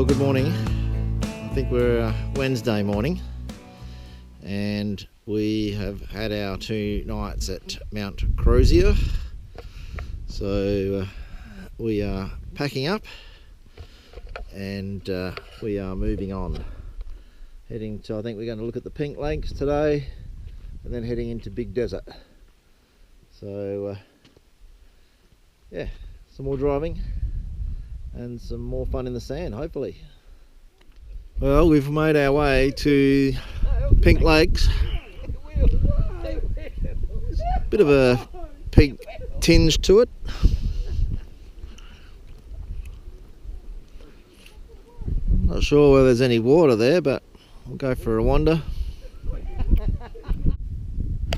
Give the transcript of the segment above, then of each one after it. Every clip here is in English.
Well, good morning. I think we're Wednesday morning, and we have had our 2 nights at Mount Crozier. So we are packing up and we are moving on. Heading to, I think we're going to look at the Pink Lakes today and then heading into Big Desert. So yeah, some more driving and some more fun in the sand, hopefully. Well, we've made our way to Pink Lakes. Bit of a pink tinge to it. Not sure whether there's any water there, but we'll go for a wander.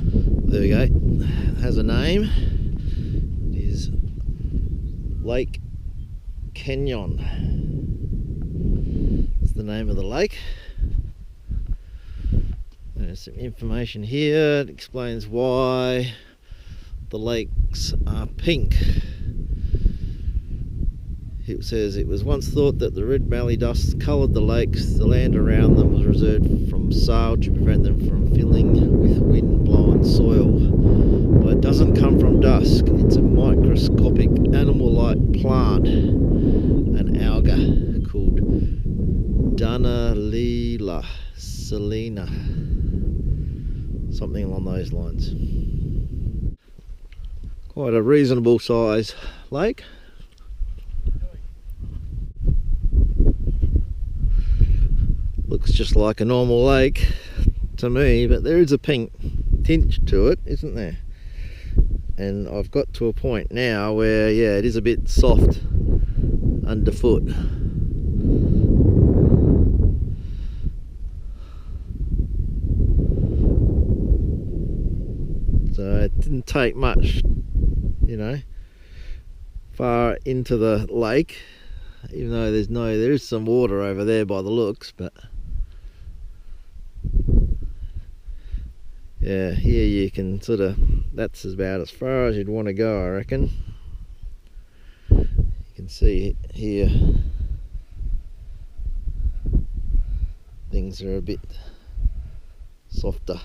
There we go. It has a name. It is Lake Kenyon. That's the name of the lake. There's some information here. It explains why the lakes are pink. It says it was once thought that the red mallee dust coloured the lakes. The land around them was reserved from sail to prevent them from filling with wind-blown soil. But it doesn't come from dust. It's a microscopic animal-like plant, an alga called Dunalila selena, something along those lines. Quite a reasonable size lake. Looks just like a normal lake to me, but there is a pink tinge to it, isn't there? And I've got to a point now where, yeah, it is a bit soft underfoot. So it didn't take much, you know, far into the lake, even though there is some water over there by the looks, but yeah, here you can sort of, that's about as far as you'd want to go, I reckon. You can see here things are a bit softer.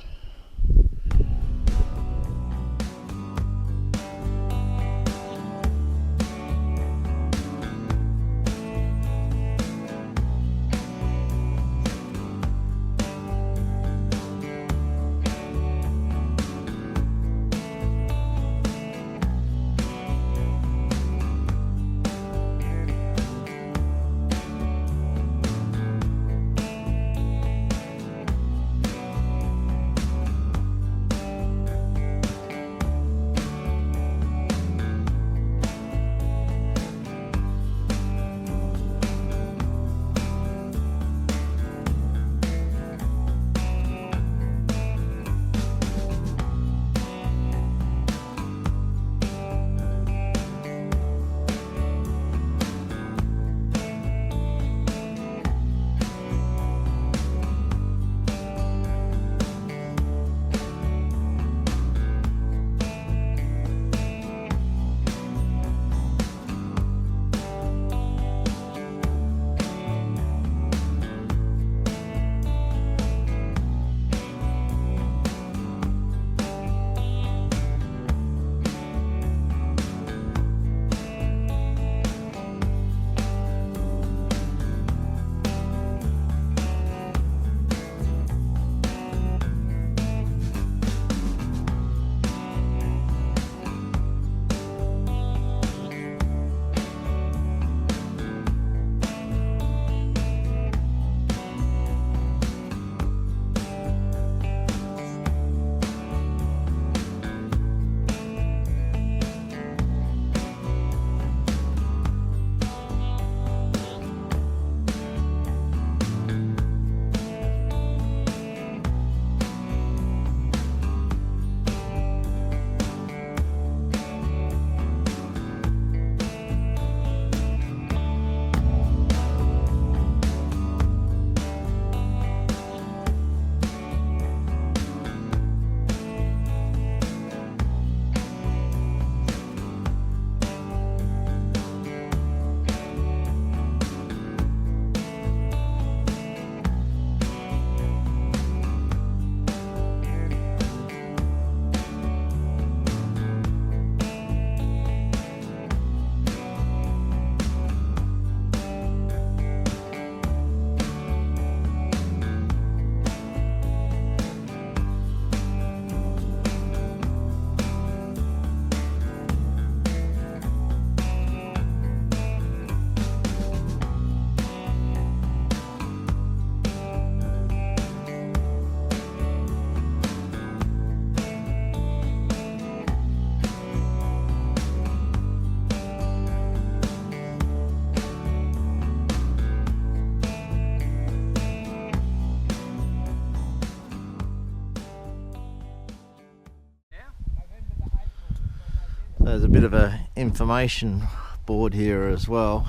There's a bit of a information board here as well.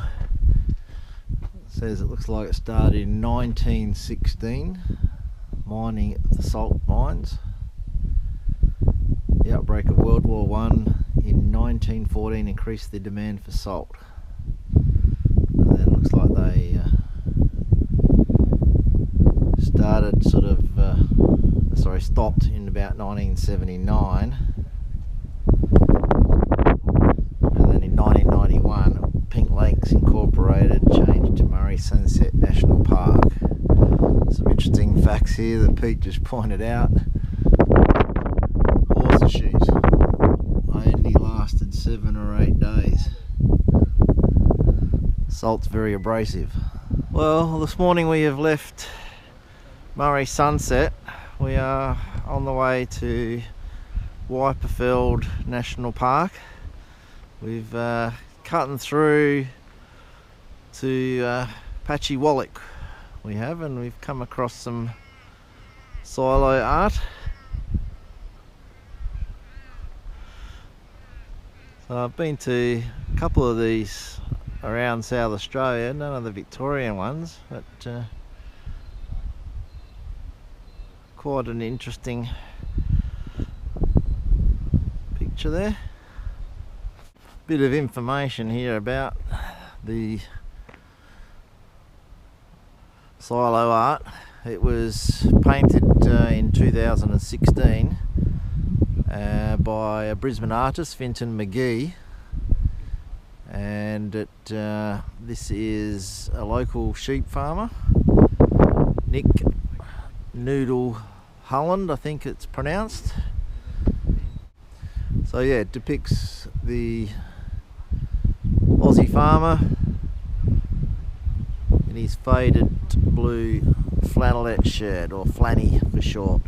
It says it looks like it started in 1916, mining at the salt mines. The outbreak of World War I in 1914 increased the demand for salt. And then it looks like they stopped in about 1979. And then in 1991, Pink Lakes Incorporated changed to Murray Sunset National Park. Some interesting facts here that Pete just pointed out. Horseshoes only lasted 7 or 8 days. Salt's very abrasive. Well, this morning we have left Murray Sunset. We are on the way to Wyperfeld National Park. We've cutting through to Patchy Wallach we have, and we've come across some silo art. So I've been to a couple of these around South Australia, none of the Victorian ones, but quite an interesting picture there. Bit of information here about the silo art. It was painted in 2016 by a Brisbane artist, Finton McGee, and this is a local sheep farmer, Nick Noodle Holland, I think it's pronounced. So yeah, it depicts the Aussie farmer in his faded blue flannelette shirt, or flanny for short.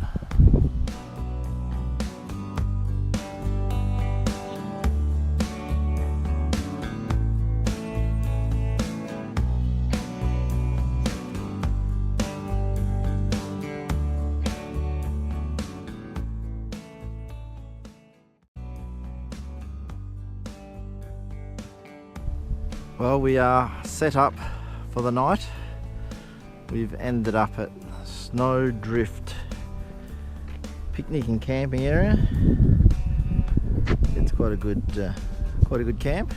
Well, we are set up for the night. We've ended up at Snowdrift picnic and camping area. It's quite a good camp.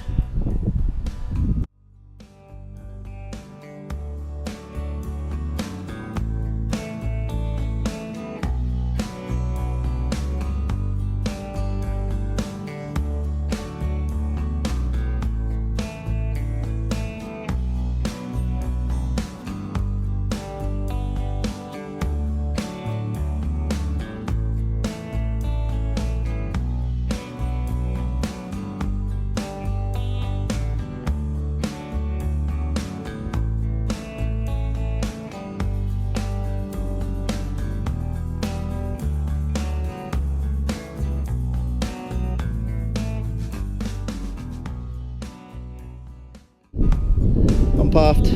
I'm puffed.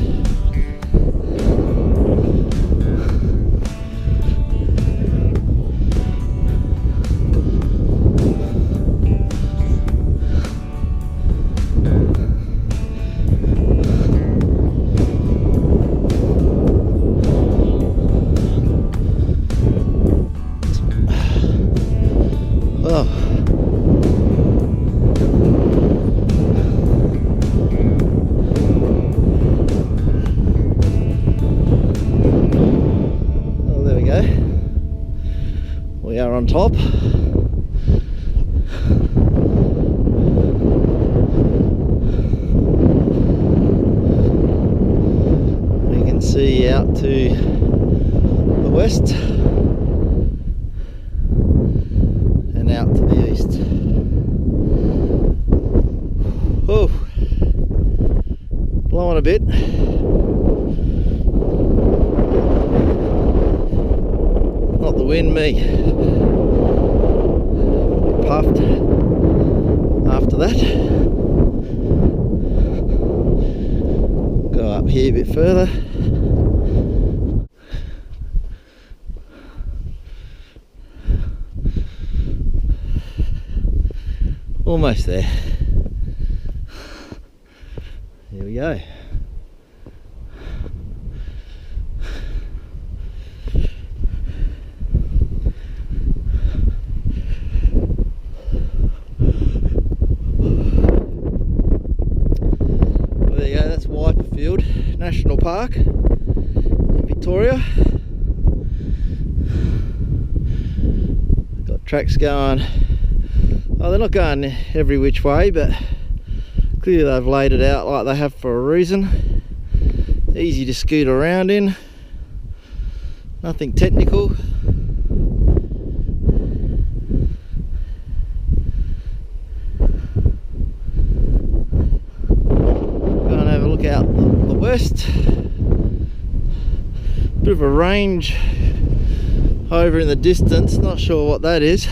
Oh. We are on top. We can see out to the west and out to the east. Oh, blowing a bit. Not the wind, me. Bit puffed after that. Go up here a bit further. Almost there. Here we go. Well, there you go, that's Wyperfeld National Park in Victoria. Got tracks going. Oh, they're not going every which way, but clearly they've laid it out like they have for a reason. Easy to scoot around in. Nothing technical. Go and have a look out the west. Bit of a range over in the distance, not sure what that is.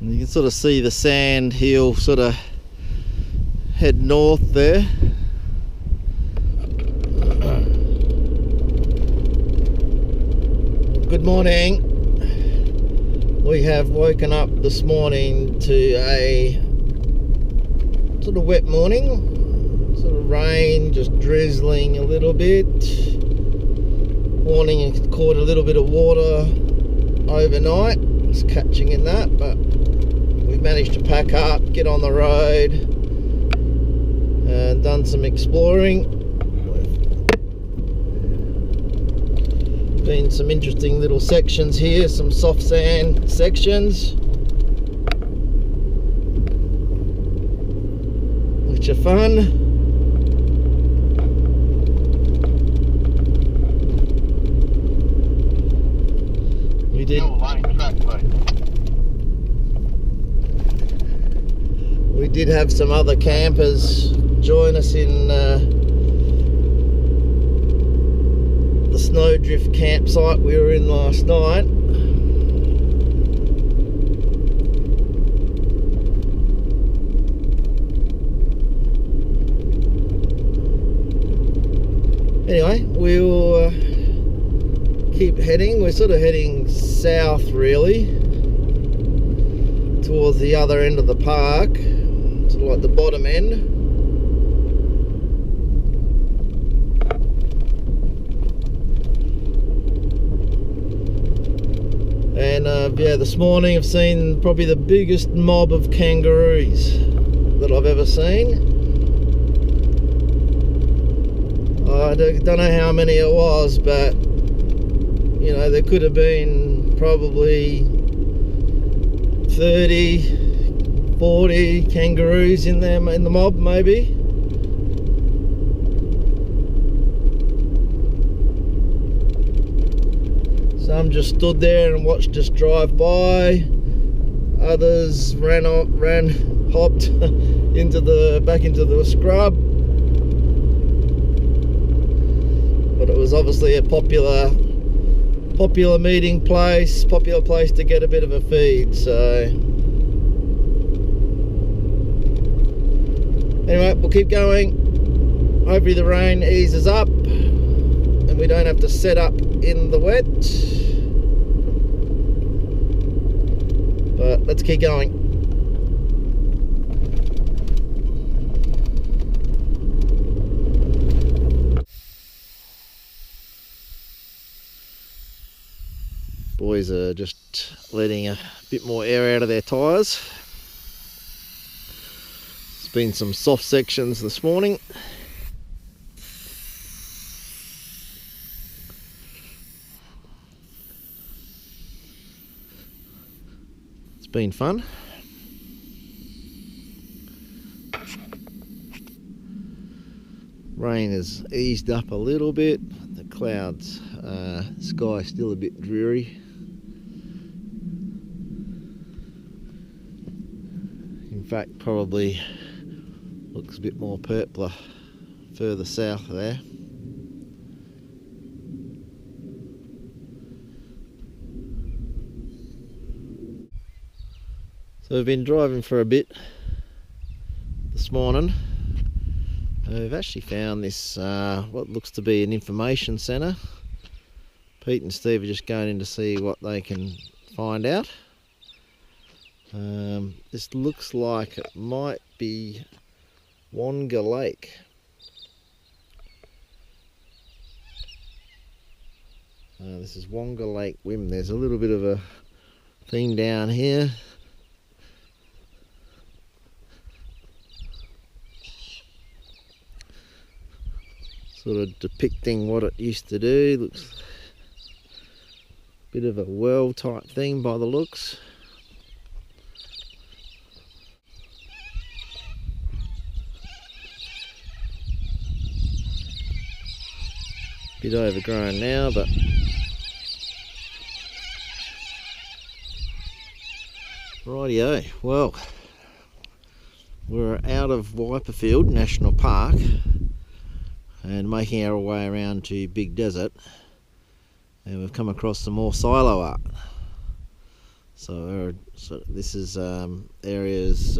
And you can sort of see the sand hill sort of head north there. Good morning. We have woken up this morning to a sort of wet morning, sort of rain, just drizzling a little bit. Morning, it caught a little bit of water overnight. It's catching in that, but we've managed to pack up, get on the road, and done some exploring. Been some interesting little sections here, some soft sand sections, which are fun. We did. We did have some other campers join us in the snowdrift campsite we were in last night. Anyway, we'll keep heading. We're sort of heading south really, towards the other end of the park, sort of like the bottom end. And yeah, this morning I've seen probably the biggest mob of kangaroos that I've ever seen. I don't know how many it was, but you know, there could have been probably 30, 40 kangaroos in there, in the mob maybe. Some just stood there and watched us drive by. Others hopped back into the scrub. But it was obviously a popular meeting place, popular place to get a bit of a feed. So anyway, we'll keep going. Hopefully the rain eases up and we don't have to set up in the wet. But let's keep going. Boys are just letting a bit more air out of their tyres. There's been some soft sections this morning. It's been fun. Rain has eased up a little bit. The clouds, sky's still a bit dreary. In fact, probably looks a bit more purpler further south there. So we've been driving for a bit this morning. We've actually found this what looks to be an information centre. Pete and Steve are just going in to see what they can find out. This looks like it might be Wonga Lake. This is Wonga Lake Wymm. There's a little bit of a thing down here. Sort of depicting what it used to do. Looks a bit of a well type thing by the looks. Bit overgrown now, but rightio. Well, we're out of Wyperfeld National Park and making our way around to Big Desert, and we've come across some more silo art. So this is areas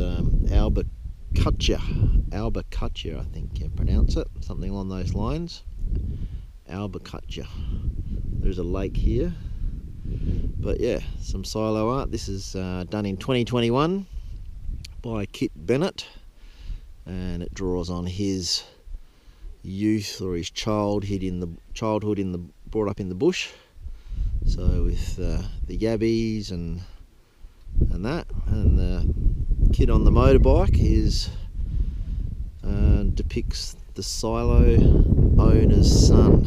Albuquerque, I think you pronounce it, something along those lines. Albuquerque. There's a lake here, but yeah, some silo art. This is done in 2021 by Kit Bennett, and it draws on his youth or his childhood brought up in the bush. So with the yabbies and that, and the kid on the motorbike depicts the silo owner's son.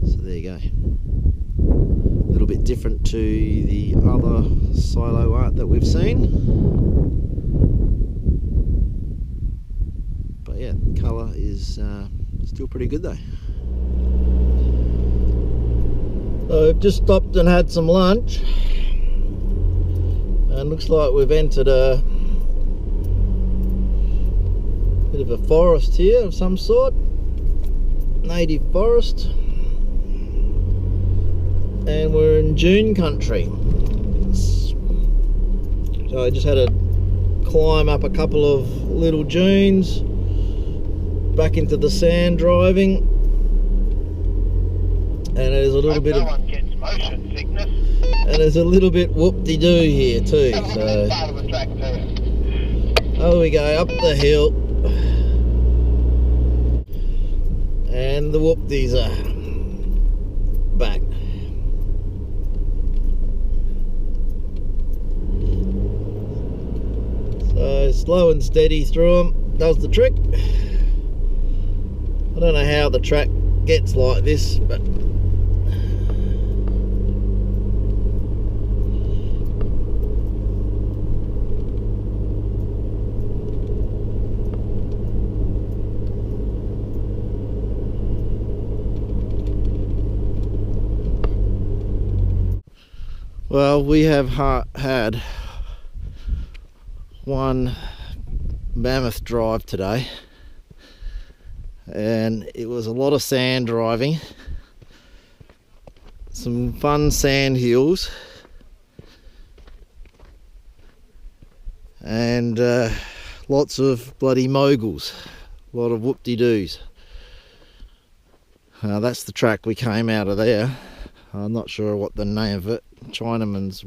So there you go. A little bit different to the other silo art that we've seen. But yeah, the colour is still pretty good though. So we've just stopped and had some lunch, and looks like we've entered a bit of a forest here of some sort, native forest, and we're in dune country. So I just had to climb up a couple of little dunes, back into the sand driving, and there's a little bit of motion sickness, and there's a little bit whoop-de-doo here too. So oh, we go up the hill, and the whoop-dees are back. So slow and steady through them does the trick. I don't know how the track gets like this, but well, we have had one mammoth drive today, and it was a lot of sand driving, some fun sand hills, and lots of bloody moguls, a lot of whoop-de-doos. That's the track we came out of there. I'm not sure what the name of it, Chinaman's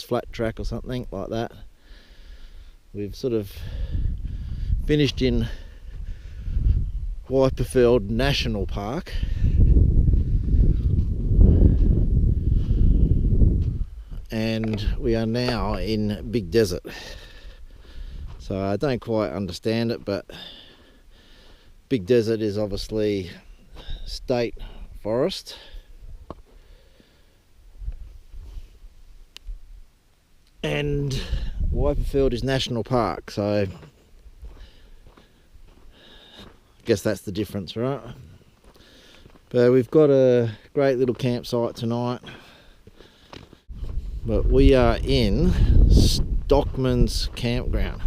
flat track or something like that. We've sort of finished in Wyperfeld National Park, and we are now in Big Desert. So I don't quite understand it, but Big Desert is obviously state forest, and Wyperfeld is national park, so I guess that's the difference, right? But we've got a great little campsite tonight, but we are in Stockman's Campground.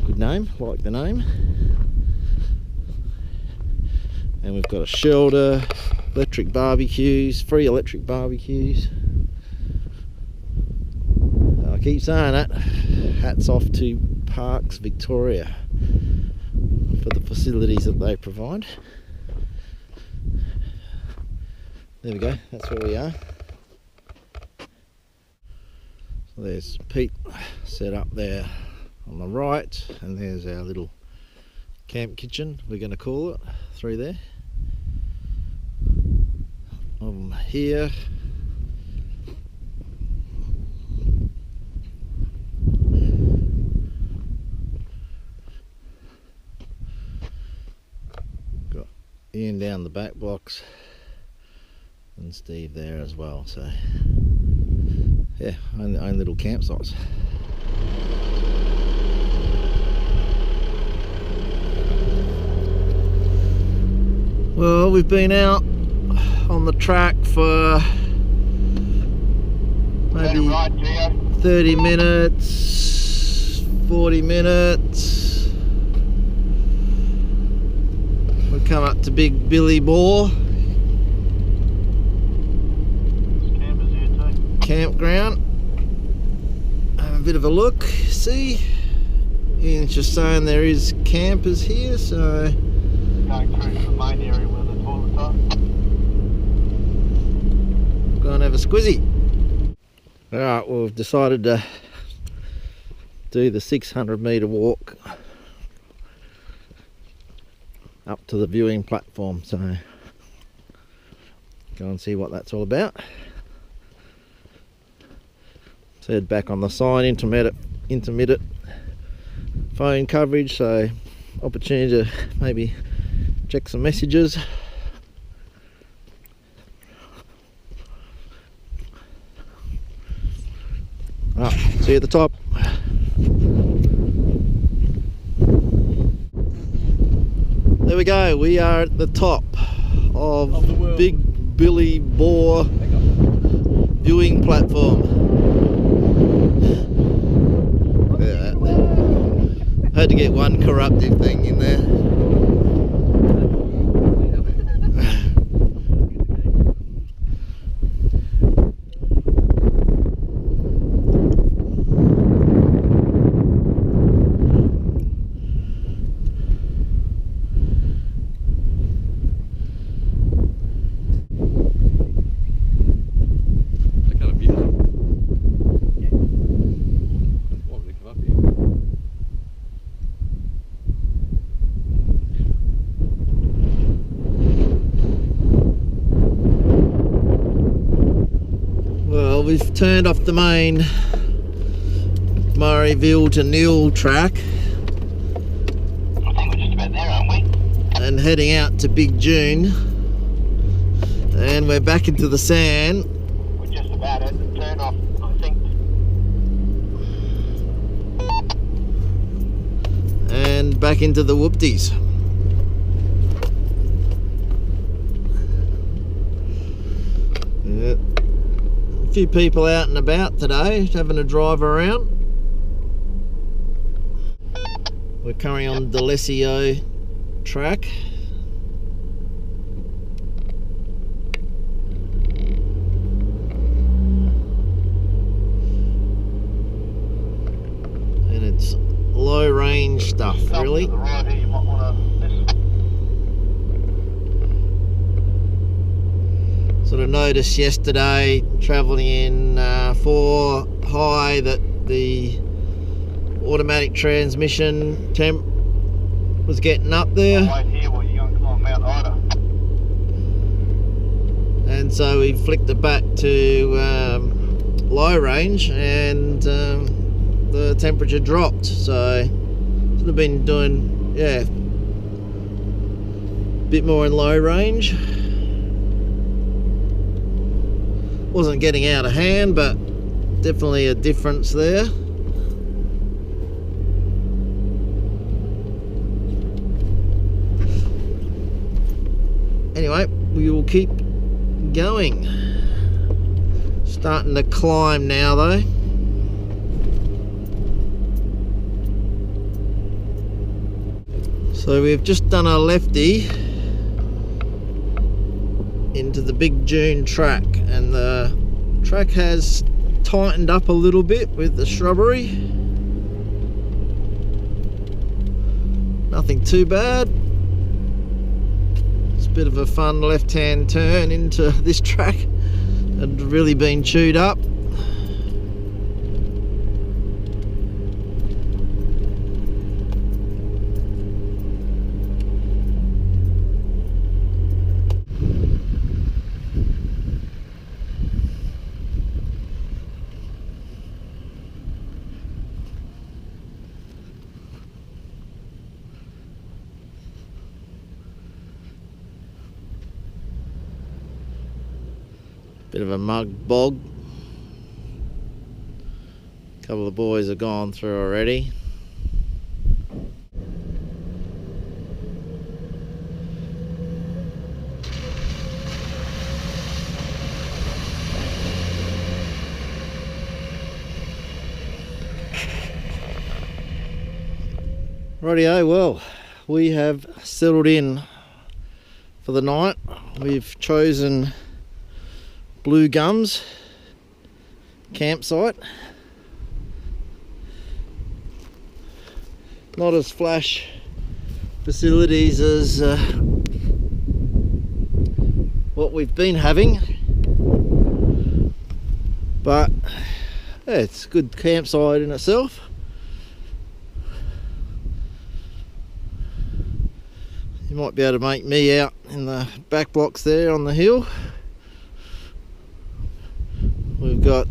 Good name, like the name. And we've got a shelter, electric barbecues, free electric barbecues. keep saying that. Hats off to Parks Victoria for the facilities that they provide. There we go, that's where we are. So there's Pete set up there on the right, and there's our little camp kitchen, we're going to call it, through there. Here got Ian down the back blocks and Steve there as well, so yeah, own little campsites. Well, we've been out on the track for maybe 30 minutes, 40 minutes. We come up to Big Billy Boar campground. Have a bit of a look, see? Ian's just saying there is campers here, so going through the main area where the toilets are. Go and have a squizzy. Alright, well, we've decided to do the 600-metre walk up to the viewing platform, so go and see what that's all about. Said back on the sign, intermittent phone coverage, so opportunity to maybe check some messages. See you at the top. There we go, we are at the top of Big Billy Boar viewing platform. Yeah. Had to get one corruptive thing in there. We've turned off the main Murrayville to Neil track. I think we're just about there, aren't we? And heading out to Big June. And we're back into the sand. We're just about at the turn off, I think. And back into the whoopties. Yeah. A few people out and about today, having a drive around. We're currently on the Delesio track. And it's low range stuff, really. To the right here, you might want to Sort of noticed yesterday travelling in 4 high that the automatic transmission temp was getting up there. wait here while you're going to climb Mount Ida. And so we flicked it back to low range, and the temperature dropped. So sort of been doing, yeah, a bit more in low range. Wasn't getting out of hand, but definitely a difference there. Anyway, we will keep going. Starting to climb now though. So we've just done a lefty into the Big June track, and the track has tightened up a little bit with the shrubbery. Nothing too bad. It's a bit of a fun left-hand turn into this track. Had really been chewed up. Bit of a mud bog. A couple of boys have gone through already. Rightio, well, we have settled in for the night. We've chosen Blue Gums campsite. Not as flash facilities as what we've been having, but yeah, it's a good campsite in itself. You might be able to make me out in the back blocks there on the hill. We've got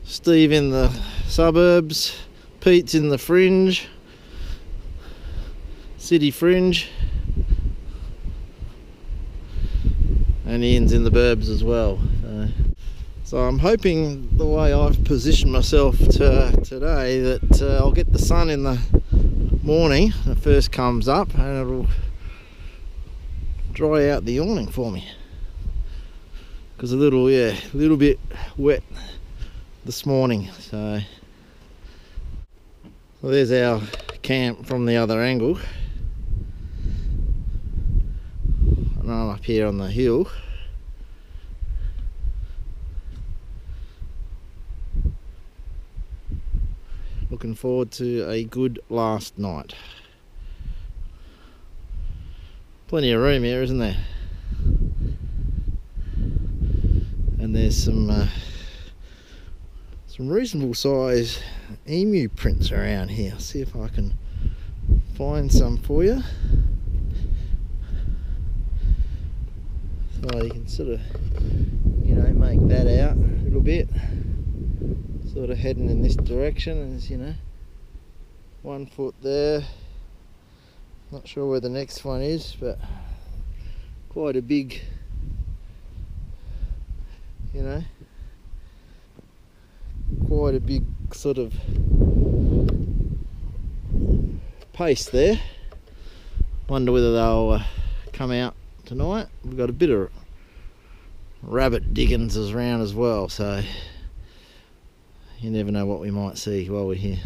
Steve in the suburbs, Pete's in the fringe, city fringe, and Ian's in the burbs as well. So I'm hoping the way I've positioned myself today that I'll get the sun in the morning when it first comes up, and it'll dry out the awning for me. Because a little bit wet this morning. So there's our camp from the other angle, and I'm up here on the hill. Looking forward to a good last night. Plenty of room here, isn't there? And there's some reasonable size emu prints around here. I'll see if I can find some for you. So you can sort of, you know, make that out a little bit. Sort of heading in this direction. There's, you know, 1 foot there. Not sure where the next one is, but quite a big, you know, quite a big sort of paste there. Wonder whether they'll come out tonight. We've got a bit of rabbit diggings around as well, so you never know what we might see while we're here.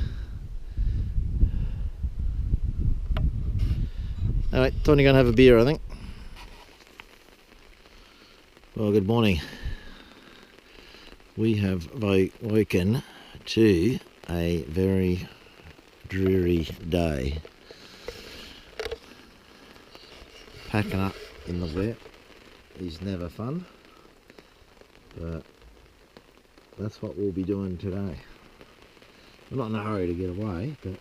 Alright, time to go and have a beer, I think. Well, good morning. We have woken to a very dreary day. Packing up in the wet is never fun, but that's what we'll be doing today. I'm not in a hurry to get away, but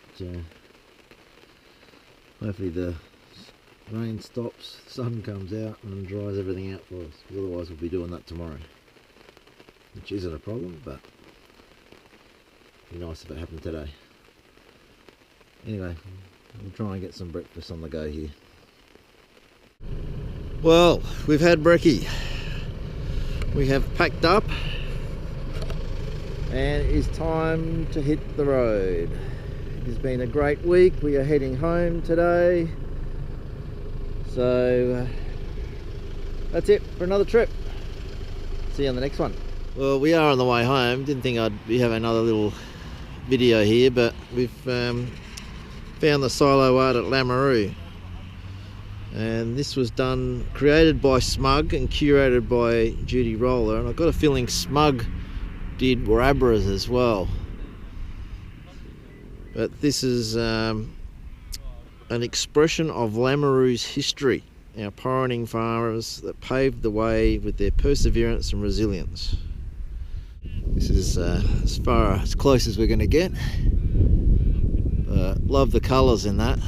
hopefully the rain stops, the sun comes out and dries everything out for us, because otherwise we'll be doing that tomorrow, which isn't a problem, but it'd be nice if it happened today. Anyway, we'll try and get some breakfast on the go here. Well, we've had brekkie. We have packed up and it is time to hit the road. It has been a great week. We are heading home today. So that's it for another trip. See you on the next one. Well, we are on the way home. Didn't think I'd be having another little video here, but we've found the silo art at Lamoureux. And this was created by Smug and curated by Judy Roller, and I've got a feeling Smug did Warabras as well. But this is an expression of Lamoureux's history, our pioneering farmers that paved the way with their perseverance and resilience. This is as close as we're going to get. Love the colours in that.